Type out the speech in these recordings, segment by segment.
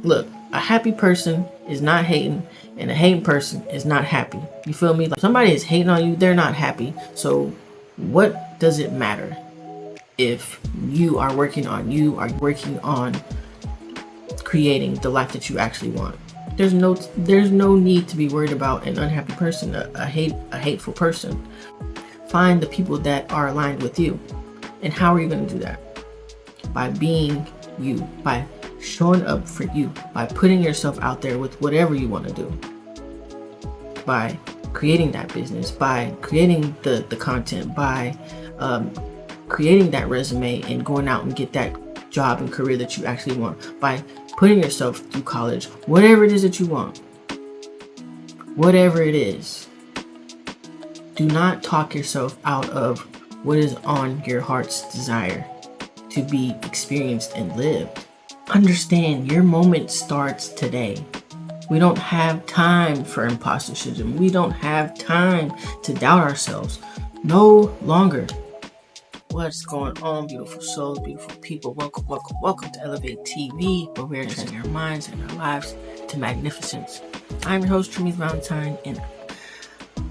Look, a happy person is not hating, and a hating person is not happy. You feel me? Like somebody is hating on you, they're not happy. So, what does it matter if you are working on creating the life that you actually want? There's no need to be worried about an unhappy person, a hateful person. Find the people that are aligned with you. And how are you going to do that? By being you, by showing up for you, by putting yourself out there with whatever you want to do, by creating that business, by creating the content, by um, creating that resume and going out and get that job and career that you actually want, by putting yourself through college, whatever it is that you want, whatever it is. Do not talk yourself out of what is on your heart's desire to be experienced and lived. Understand your moment starts today. We don't have time for imposter syndrome. We don't have time to doubt ourselves. No longer. What's going on, beautiful souls, beautiful people? Welcome, welcome, welcome to Elevate TV, where we're turning our minds and our lives to magnificence. I'm your host, Trini's Valentine, and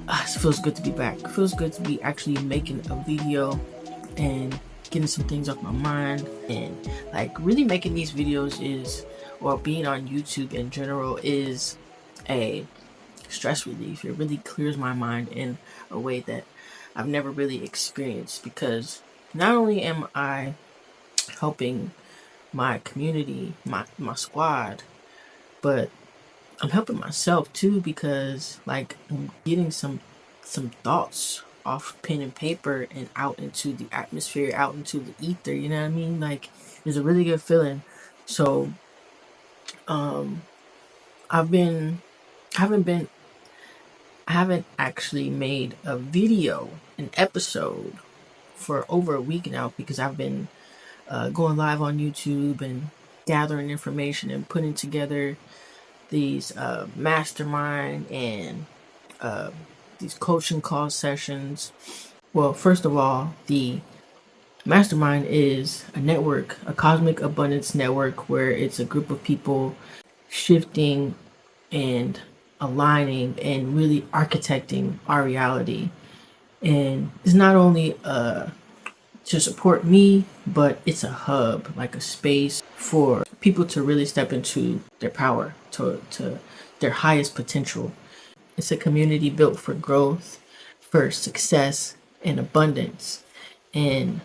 it feels good to be back. It feels good to be actually making a video and getting some things off my mind, and like really making these videos is, or being on YouTube in general, is a stress relief. It really clears my mind in a way that I've never really experienced, because not only am I helping my community, my squad, but I'm helping myself too, because like I'm getting some thoughts off pen and paper and out into the atmosphere, out into the ether, you know what I mean? Like it's a really good feeling. So um I've been haven't been I haven't actually made a video, an episode, for over a week now, because I've been going live on YouTube and gathering information and putting together these mastermind and uh, these coaching call sessions. Well, first of all, the mastermind is a network, a cosmic abundance network, where it's a group of people shifting and aligning and really architecting our reality. And it's not only to support me, but it's a hub, like a space for people to really step into their power, to their highest potential. It's a community built for growth, for success, and abundance. And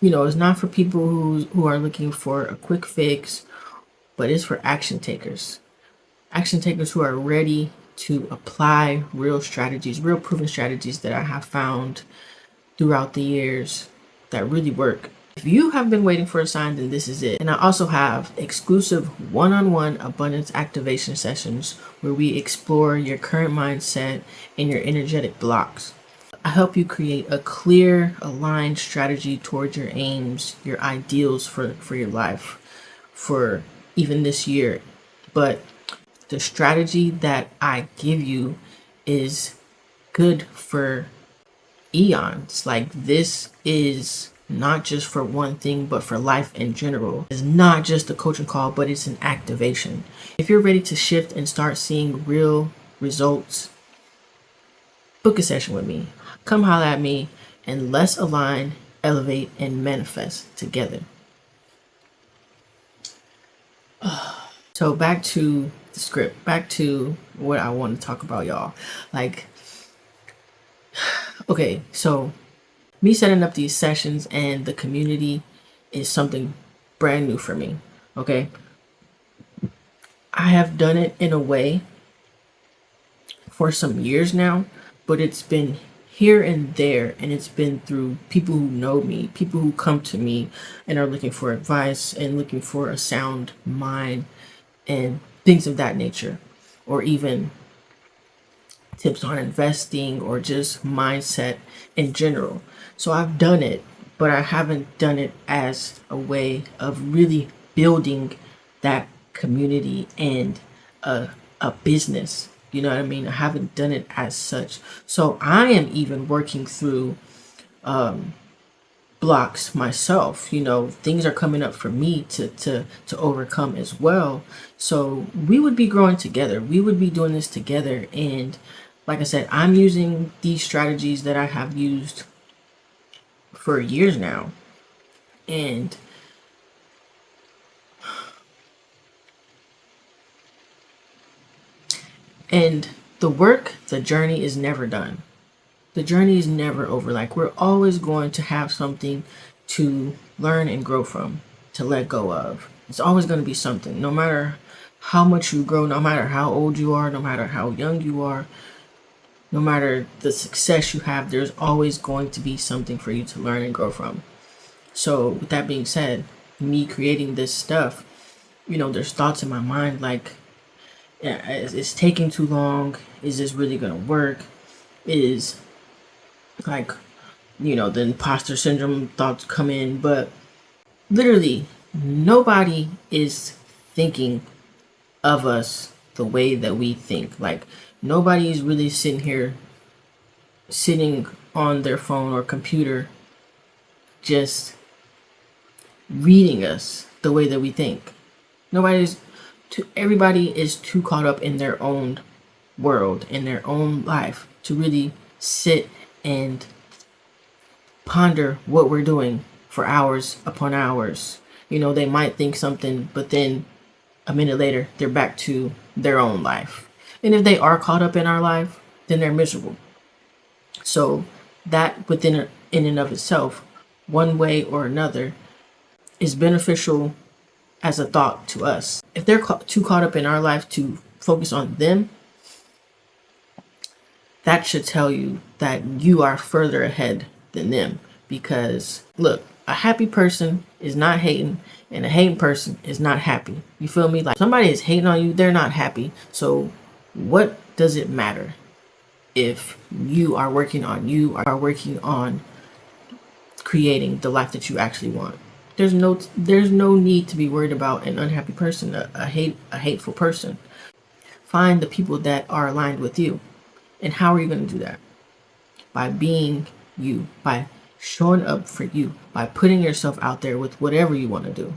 it's not for people who are looking for a quick fix, but it's for action takers. Action takers who are ready to apply real strategies, real proven strategies that I have found throughout the years that really work. If you have been waiting for a sign, then this is it. And I also have exclusive one-on-one abundance activation sessions where we explore your current mindset and your energetic blocks. I help you create a clear, aligned strategy towards your aims, your ideals for your life, for even this year. But the strategy that I give you is good for eons. Like, this is not just for one thing, but for life in general. It's not just a coaching call, but it's an activation. If you're ready to shift and start seeing real results, book a session with me. Come holla at me, and let's align, elevate, and manifest together. So back to the script, back to what I want to talk about, y'all. Like, okay, so me setting up these sessions and the community is something brand new for me. Okay, I have done it in a way for some years now, but it's been here and there, and it's been through people who know me, people who come to me and are looking for advice and looking for a sound mind and things of that nature, or even tips on investing or just mindset in general. So I've done it, but I haven't done it as a way of really building that community and a business. You know what I mean? I haven't done it as such. So I am even working through blocks myself. Things are coming up for me to overcome as well. So we would be growing together. We would be doing this together. And like I said, I'm using these strategies that I have used for years now. And the journey is never done. The journey is never over. Like, we're always going to have something to learn and grow from, to let go of. It's always going to be something, no matter how much you grow, no matter how old you are, no matter how young you are, no matter the success you have, there's always going to be something for you to learn and grow from. So with that being said, me creating this stuff, there's thoughts in my mind like, yeah, it's taking too long. Is this really going to work? Is like, the imposter syndrome thoughts come in, but literally nobody is thinking of us the way that we think. Like, nobody is really sitting on their phone or computer just reading us the way that we think. Everybody is too caught up in their own world, in their own life, to really sit and ponder what we're doing for hours upon hours. They might think something, but then a minute later, they're back to their own life. And if they are caught up in our life, then they're miserable. So that in and of itself, one way or another, is beneficial as a thought to us. If they're too caught up in our life to focus on them, that should tell you that you are further ahead than them. Because look, a happy person is not hating, and a hating person is not happy. You feel me? Like, somebody is hating on you, they're not happy. So what does it matter if you are working on creating the life that you actually want? There's no need to be worried about an unhappy person, a hateful person. Find the people that are aligned with you. And how are you going to do that? By being you, by showing up for you, by putting yourself out there with whatever you want to do,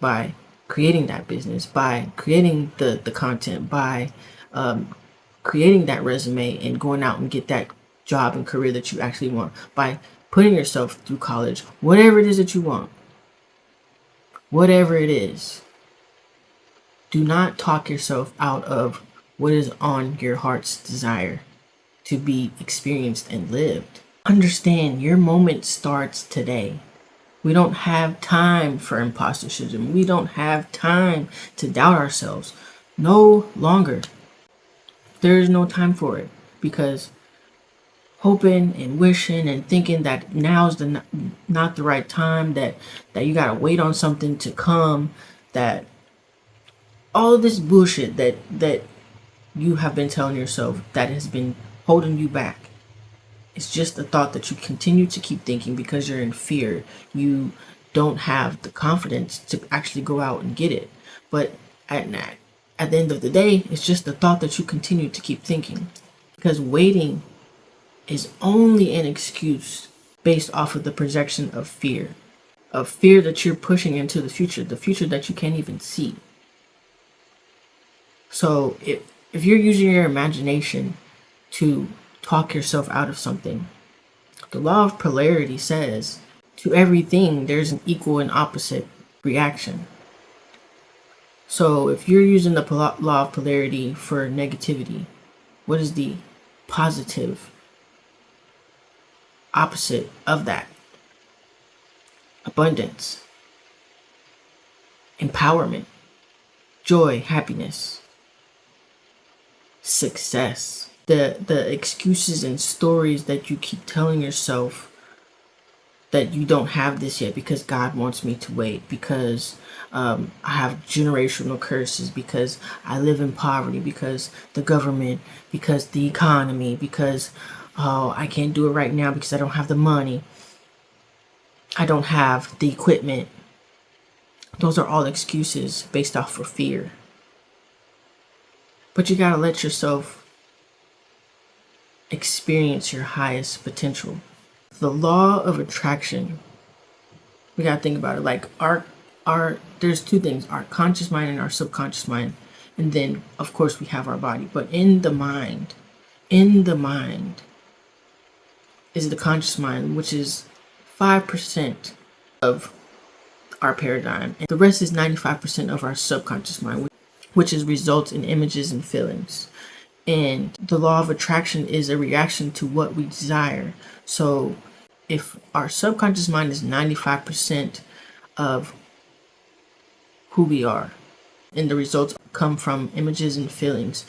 by creating that business, by creating the content, by creating that resume and going out and get that job and career that you actually want, by putting yourself through college, whatever it is that you want, whatever it is. Do not talk yourself out of what is on your heart's desire to be experienced and lived. Understand, your moment starts today. We don't have time for imposter syndrome. We don't have time to doubt ourselves. No longer. There is no time for it, because hoping and wishing and thinking that now's not the right time, that you gotta wait on something to come, that all of this bullshit that you have been telling yourself that has been holding you back. It's just a thought that you continue to keep thinking because you're in fear. You don't have the confidence to actually go out and get it. But at the end of the day, it's just a thought that you continue to keep thinking. Because waiting is only an excuse based off of the projection of fear that you're pushing into the future that you can't even see. So if you're using your imagination to talk yourself out of something, the law of polarity says to everything there's an equal and opposite reaction. So if you're using the law of polarity for negativity, what is the positive opposite of that? Abundance, empowerment, joy, happiness, success. The excuses and stories that you keep telling yourself that you don't have this yet because God wants me to wait, because I have generational curses, because I live in poverty, because the government, because the economy, because I can't do it right now because I don't have the money, I don't have the equipment. Those are all excuses based off of fear. But you gotta let yourself experience your highest potential. The law of attraction, we gotta think about it. Like our there's two things: our conscious mind and our subconscious mind, and then of course we have our body. But in the mind is the conscious mind, which is 5% of our paradigm, and the rest is 95% of our subconscious mind, which is results in images and feelings. And the law of attraction is a reaction to what we desire. So if our subconscious mind is 95% of who we are, and the results come from images and feelings,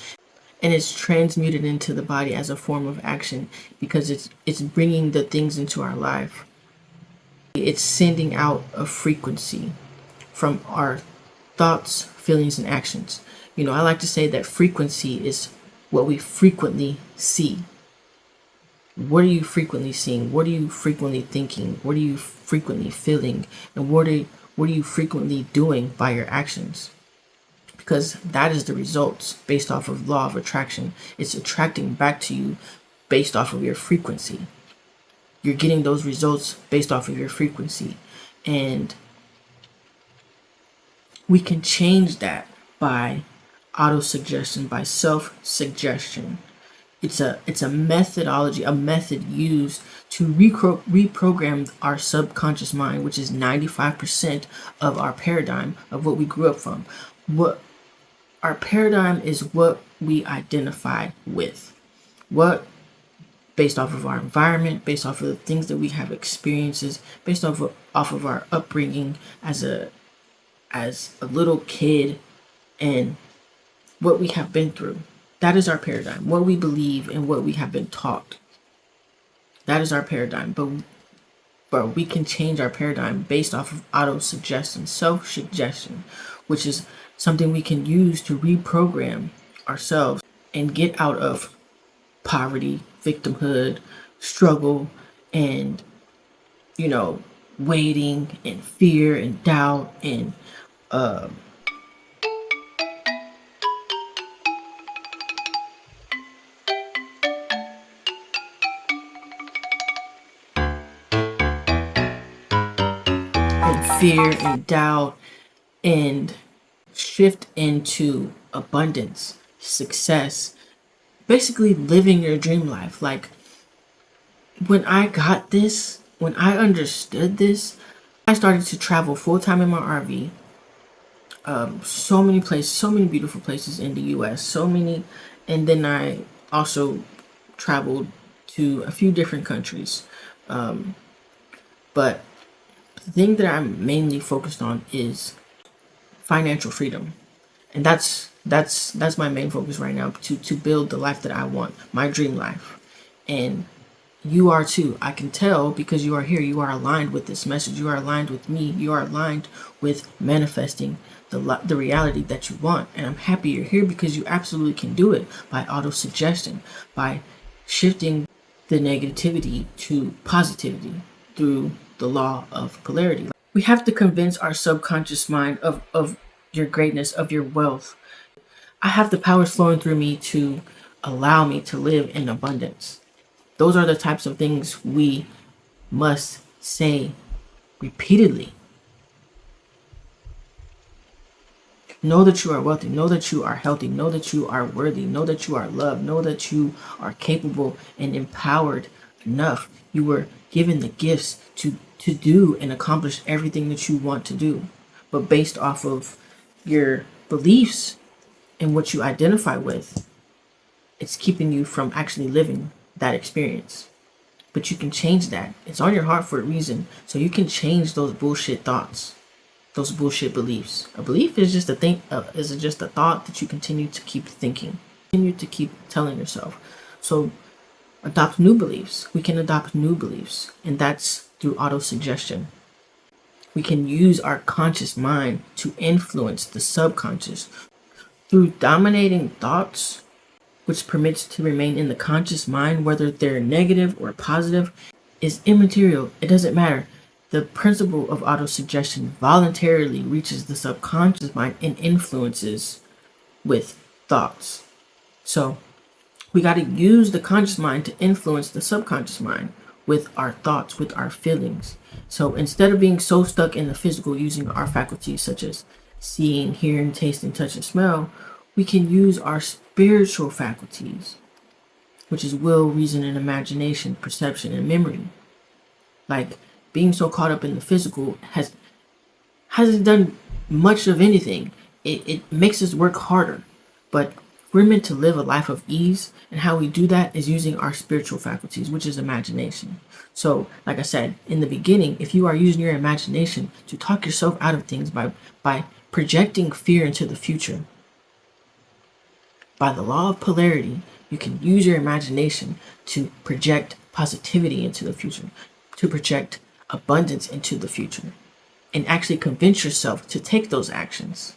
and it's transmuted into the body as a form of action, because it's bringing the things into our life. It's sending out a frequency from our thoughts, feelings, and actions. I like to say that frequency is what we frequently see. What are you frequently seeing? What are you frequently thinking? What are you frequently feeling? And what are you frequently doing by your actions? Because that is the results based off of law of attraction. It's attracting back to you based off of your frequency. You're getting those results based off of your frequency. And we can change that by auto-suggestion, by self-suggestion. It's a methodology, a method used to reprogram our subconscious mind, which is 95% of our paradigm of what we grew up from. What our paradigm is what we identify with. What based off of our environment, based off of the things that we have experiences, based off of our upbringing as a little kid, and what we have been through. That is our paradigm. What we believe and what we have been taught. That is our paradigm. But we can change our paradigm based off of auto-suggestion, self-suggestion, which is something we can use to reprogram ourselves and get out of poverty, victimhood, struggle, and waiting and fear and doubt and and shift into abundance, success, basically living your dream life. Like when I understood this, I started to travel full time in my RV. So many places, so many beautiful places in the US, so many. And then I also traveled to a few different countries. But the thing that I'm mainly focused on is financial freedom. And that's my main focus right now, to build the life that I want, my dream life. And you are too. I can tell because you are here. You are aligned with this message. You are aligned with me. You are aligned with manifesting the reality that you want. And I'm happy you're here because you absolutely can do it by auto-suggestion, by shifting the negativity to positivity through the law of polarity. We have to convince our subconscious mind of your greatness, of your wealth. I have the powers flowing through me to allow me to live in abundance. Those are the types of things we must say repeatedly. Know that you are wealthy. Know that you are healthy. Know that you are worthy. Know that you are loved. Know that you are capable and empowered enough. You were given the gifts to do and accomplish everything that you want to do. But based off of your beliefs and what you identify with, it's keeping you from actually living that experience. But you can change that. It's on your heart for a reason. So you can change those bullshit thoughts, those bullshit beliefs. A belief is just a thought that you continue to keep thinking, continue to keep telling yourself. So adopt new beliefs. We can adopt new beliefs, and that's through auto-suggestion. We can use our conscious mind to influence the subconscious through dominating thoughts, which permits to remain in the conscious mind, whether they're negative or positive, is immaterial. It doesn't matter. The principle of auto-suggestion voluntarily reaches the subconscious mind and influences with thoughts. So we got to use the conscious mind to influence the subconscious mind. with our thoughts, with our feelings. So instead of being so stuck in the physical, using our faculties such as seeing, hearing, tasting, touch, and smell, we can use our spiritual faculties, which is will, reason, and imagination, perception, and memory. Like, being so caught up in the physical hasn't done much of anything. It makes us work harder. But we're meant to live a life of ease, and how we do that is using our spiritual faculties, which is imagination. So, like I said in the beginning, if you are using your imagination to talk yourself out of things by projecting fear into the future, by the law of polarity, you can use your imagination to project positivity into the future, to project abundance into the future, and actually convince yourself to take those actions.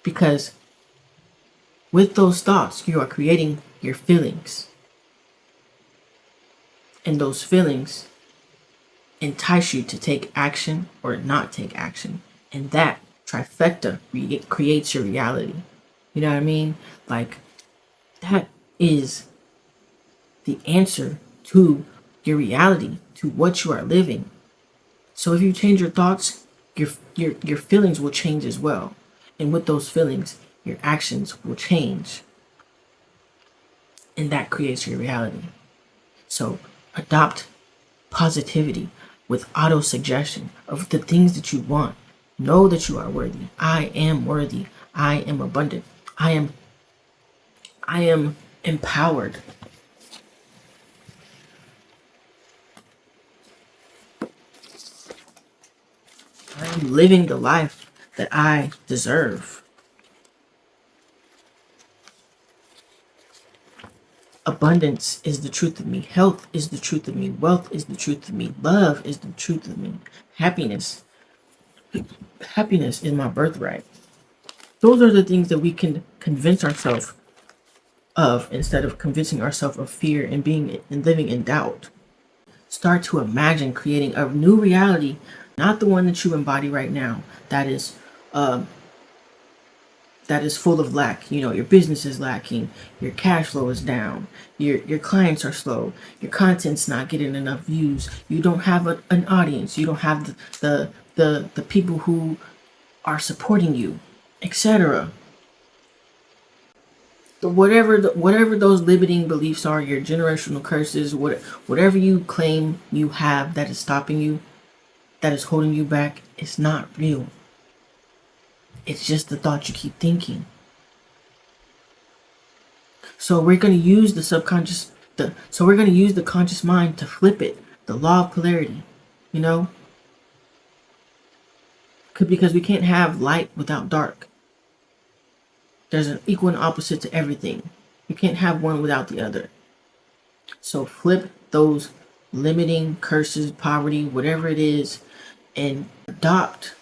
Because with those thoughts, you are creating your feelings. And those feelings entice you to take action or not take action. And that trifecta creates your reality. You know what I mean? Like, that is the answer to your reality, to what you are living. So if you change your thoughts, your feelings will change as well. And with those feelings, your actions will change. And that creates your reality. So adopt positivity with auto suggestion of the things that you want. Know that you are worthy. I am worthy. I am abundant. I am empowered. I am living the life that I deserve. Abundance is the truth of me. Health is the truth of me. Wealth is the truth of me. Love is the truth of me. Happiness is my birthright. Those are the things that we can convince ourselves of instead of convincing ourselves of fear and being and living in doubt. Start to imagine creating a new reality, not the one that you embody right now. That is full of lack. You know, your business is lacking, your cash flow is down, your clients are slow, your content's not getting enough views, you don't have an audience, you don't have the people who are supporting you, etc. Whatever those limiting beliefs are, your generational curses, whatever you claim you have that is stopping you, that is holding you back, it's not real. It's just the thought you keep thinking. So we're going to use we're going to use the conscious mind to flip it. The law of polarity, you know? Because we can't have light without dark. There's an equal and opposite to everything. You can't have one without the other. So flip those limiting curses, poverty, whatever it is, and adopt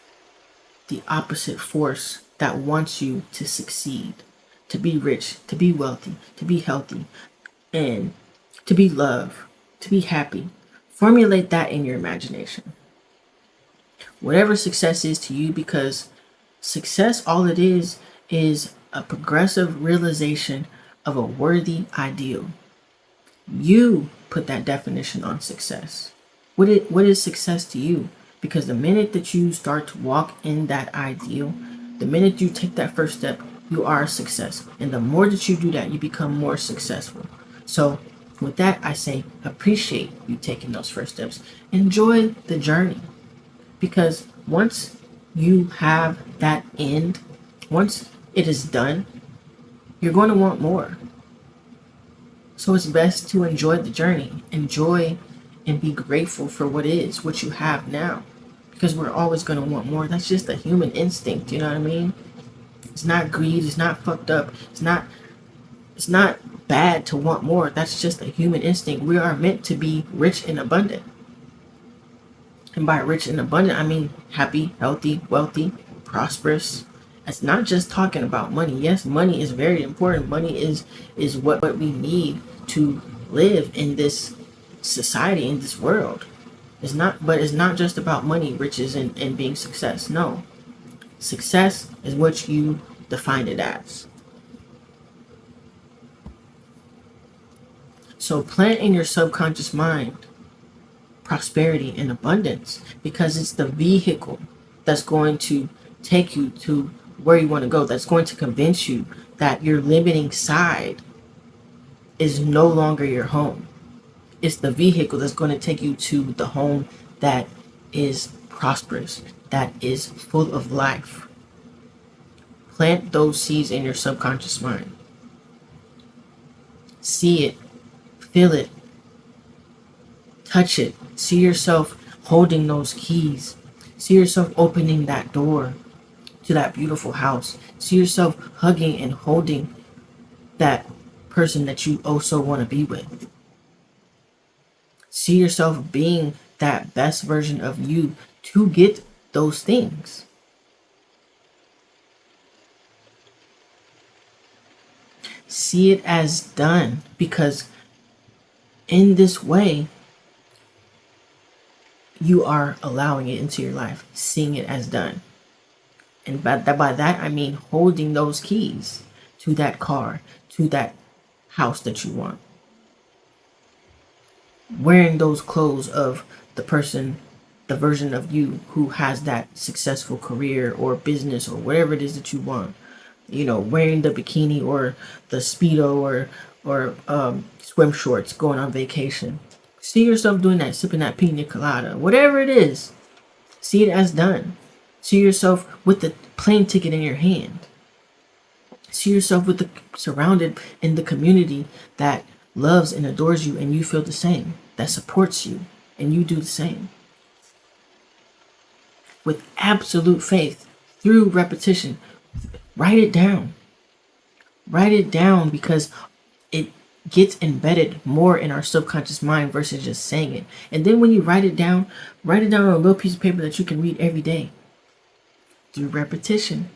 the opposite force that wants you to succeed, to be rich, to be wealthy, to be healthy, and to be loved, to be happy. Formulate that in your imagination. Whatever success is to you, because success, all it is a progressive realization of a worthy ideal. You put that definition on success. What is success to you? Because the minute that you start to walk in that ideal, the minute you take that first step, you are a success. And the more that you do that, you become more successful. So with that, I say appreciate you taking those first steps. Enjoy the journey. Because once you have that end, once it is done, you're going to want more. So it's best to enjoy the journey. Enjoy and be grateful for what you have now. Because we're always going to want more. That's just a human instinct, you know what I mean? It's not greed, it's not fucked up. It's not bad to want more. That's just a human instinct. We are meant to be rich and abundant. And by rich and abundant, I mean happy, healthy, wealthy, prosperous. It's not just talking about money. Yes, money is very important. Money is what we need to live in this society, in this world. It's not just about money, riches, and being success. No. Success is what you define it as. So plant in your subconscious mind prosperity and abundance, because it's the vehicle that's going to take you to where you want to go, that's going to convince you that your limiting side is no longer your home. It's the vehicle that's going to take you to the home that is prosperous, that is full of life. Plant those seeds in your subconscious mind. See it, feel it, touch it. See yourself holding those keys. See yourself opening that door to that beautiful house. See yourself hugging and holding that person that you also want to be with. See yourself being that best version of you to get those things. See it as done, because in this way, you are allowing it into your life, seeing it as done. And by that, I mean holding those keys to that car, to that house that you want. Wearing those clothes of the person, the version of you who has that successful career or business or whatever it is that you want. Wearing the bikini or the Speedo or swim shorts, going on vacation. See yourself doing that, sipping that pina colada, whatever it is. See it as done. See yourself with the plane ticket in your hand. See yourself surrounded in the community that loves and adores you, and you feel the same, that supports you, and you do the same. With absolute faith, through repetition. Write it down. Write it down, because it gets embedded more in our subconscious mind versus just saying it. And then when you write it down on a little piece of paper that you can read every day. Through repetition.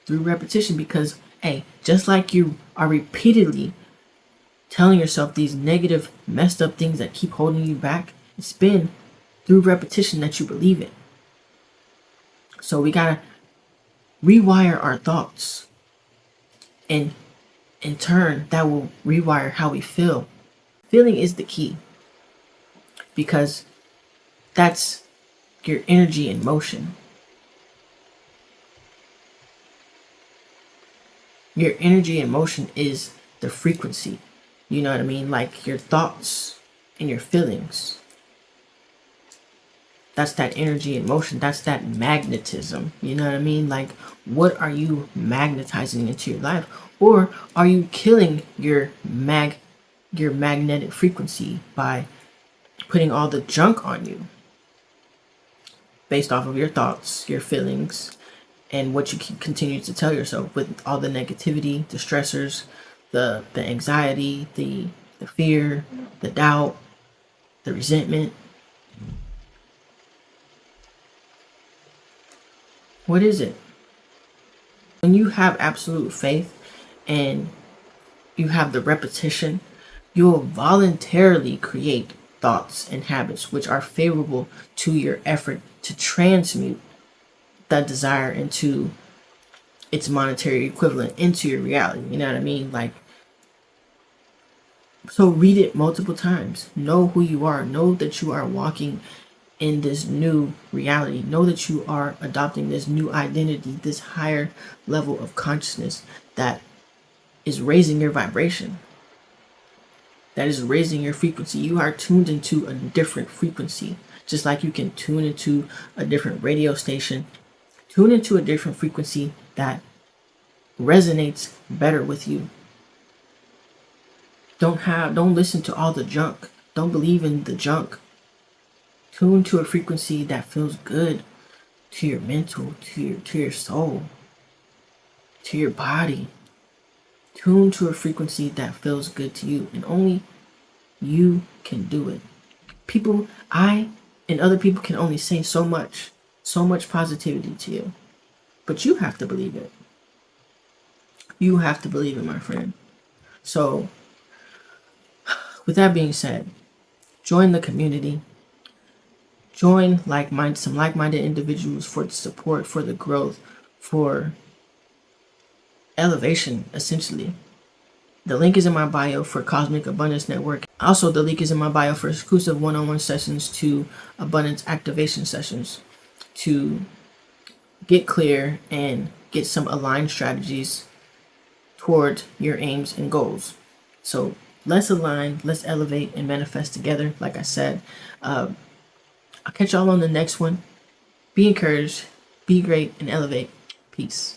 Because, hey, just like you are repeatedly telling yourself these negative, messed up things that keep holding you back, it's been through repetition that you believe it. So we gotta rewire our thoughts, and in turn that will rewire how we feel. Feeling is the key, because that's your energy in motion. Your energy in motion is the frequency. You know what I mean? Like your thoughts and your feelings. That's that energy in motion. That's that magnetism. You know what I mean? Like, what are you magnetizing into your life? Or are you killing your magnetic frequency by putting all the junk on you based off of your thoughts, your feelings, and what you continue to tell yourself, with all the negativity, the stressors, the anxiety, the fear, the doubt, the resentment? What is it? When you have absolute faith and you have the repetition, you will voluntarily create thoughts and habits which are favorable to your effort to transmute that desire into its monetary equivalent, into your reality. You know what I mean? Like, so read it multiple times. Know who you are. Know that you are walking in this new reality. Know that you are adopting this new identity, this higher level of consciousness that is raising your vibration, that is raising your frequency. You are tuned into a different frequency, just like you can tune into a different radio station. Tune into a different frequency that resonates better with you. Don't listen to all the junk. Don't believe in the junk. Tune to a frequency that feels good to your mental, to your soul, to your body. Tune to a frequency that feels good to you, and only you can do it. I and other people can only say so much positivity to you, but you have to believe it. You have to believe it, my friend. So, with that being said, join the community. Join some like-minded individuals for the support, for the growth, for elevation, essentially. The link is in my bio for Cosmic Abundance Network. Also, the link is in my bio for exclusive one-on-one sessions to abundance activation sessions to get clear and get some aligned strategies toward your aims and goals. So let's align, let's elevate and manifest together. Like I said, I'll catch y'all on the next one. Be encouraged, be great, and elevate. Peace.